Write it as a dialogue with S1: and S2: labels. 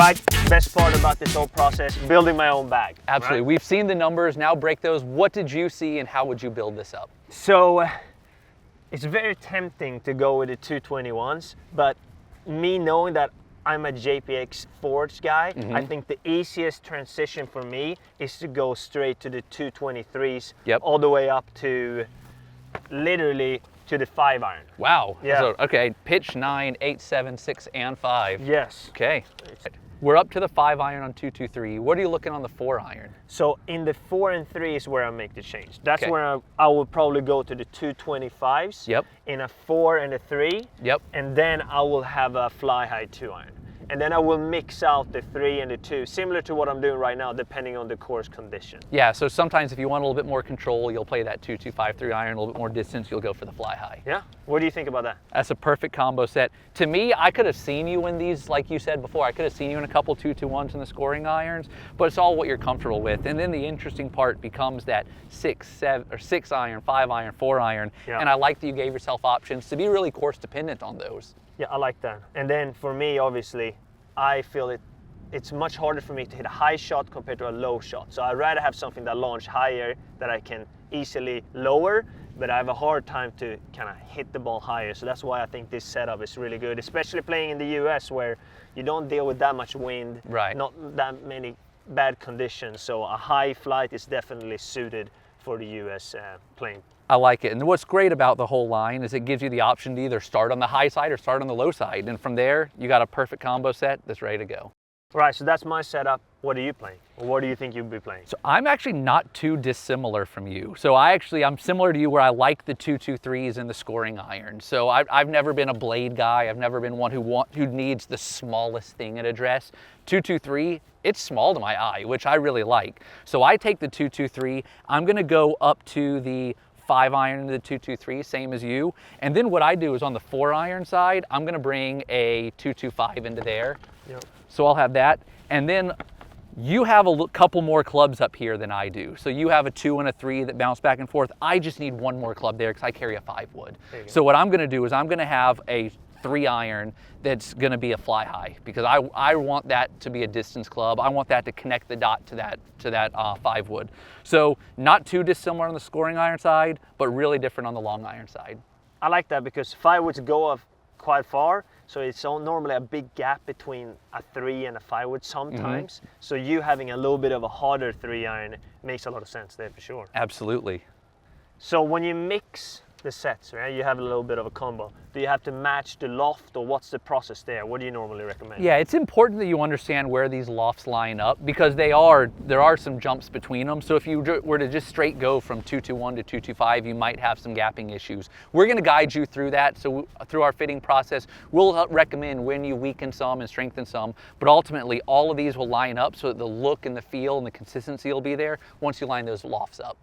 S1: right? Best part about this whole process, building my own bag.
S2: Absolutely.
S1: Right?
S2: We've seen the numbers, now break those. What did you see and how would you build this up?
S1: So it's very tempting to go with the 221s, but me knowing that I'm a JPX Forge guy, I think the easiest transition for me is to go straight to the 223s, all the way up to literally to the 5-iron.
S2: Wow.
S1: Yeah.
S2: So, okay, pitch 9, 8, 7, 6, and 5.
S1: Yes.
S2: Okay. We're up to the 5-iron on 223. What are you looking on the 4-iron?
S1: So in the 4 and 3 is where I make the change. That's where I will probably go to the 225s.
S2: Yep.
S1: In a 4 and a 3.
S2: Yep.
S1: And then I will have a Fli-Hi 2-iron. And then I will mix out the 3 and the 2, similar to what I'm doing right now, depending on the course condition.
S2: Yeah, so sometimes if you want a little bit more control, you'll play that 2-2-5 3-iron, a little bit more distance, you'll go for the Fli-Hi.
S1: Yeah, what do you think about that?
S2: That's a perfect combo set. To me, I could have seen you in these, like you said before, I could have seen you in a couple 2-2-1s in the scoring irons, but it's all what you're comfortable with. And then the interesting part becomes that 6-iron, 5-iron, 4-iron.
S1: Yeah.
S2: And I like that you gave yourself options to be really course dependent on those.
S1: Yeah, I like that. And then for me, obviously, I feel it's much harder for me to hit a high shot compared to a low shot. So I'd rather have something that launches higher that I can easily lower, but I have a hard time to kind of hit the ball higher. So that's why I think this setup is really good, especially playing in the US where you don't deal with that much wind, not that many bad conditions. So a high flight is definitely suited for the US plane.
S2: I like it. And what's great about the whole line is it gives you the option to either start on the high side or start on the low side. And from there, you got a perfect combo set that's ready to go.
S1: Right, so that's my setup. What are you playing? Or what do you think you'd be playing?
S2: So I'm actually not too dissimilar from you. So I'm similar to you where I like the 2-2-3s and the scoring iron. So I've never been a blade guy. I've never been one who needs the smallest thing at a dress. 2-2-3, it's small to my eye, which I really like. So I take the 2-2-3. I'm gonna go up to the 5-iron into the 2-2-3, same as you. And then what I do is on the 4-iron side, I'm gonna bring a 2-2-5 into there.
S1: Yep.
S2: So I'll have that. And then you have a couple more clubs up here than I do. So you have a 2 and a 3 that bounce back and forth. I just need one more club there because I carry a 5-wood. So what I'm gonna do is I'm gonna have a 3-iron that's gonna be a Fli-Hi because I want that to be a distance club. I want that to connect the dot to that 5-wood. So not too dissimilar on the scoring iron side, but really different on the long iron side.
S1: I like that because 5-woods go off quite far, so it's normally a big gap between a 3 and a 5-wood sometimes. So you having a little bit of a harder 3-iron makes a lot of sense there for sure.
S2: Absolutely.
S1: So when you mix the sets, right, you have a little bit of a combo. Do you have to match the loft, or what's the process there? What do you normally recommend?
S2: Yeah, it's important that you understand where these lofts line up because there are some jumps between them. So if you were to just straight go from 2-2-1 to 2-2-5, you might have some gapping issues. We're going to guide you through that. So through our fitting process, we'll recommend when you weaken some and strengthen some, but ultimately all of these will line up so that the look and the feel and the consistency will be there once you line those lofts up.